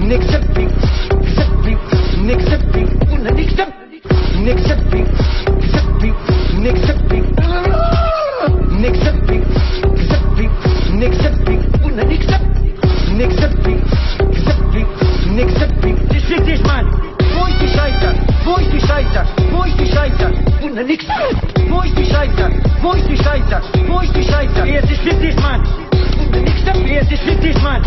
nix seppi, seppi, nix seppi, una nix seppi, nix seppi, seppi, nix seppi, nix seppi, seppi, nix seppi, una nix seppi, nix seppi, seppi, nix seppi. Das ist es, Mann. Wo ist die Scheiter? Wo ist die Scheiter? Wo ist die Scheiter? Una nix. Wo ist die Scheiter? Wo ist die Scheiter? Wo ist die Scheiter? Es ist wichtig, Mann. Una nix seppi, es ist wichtig, Mann.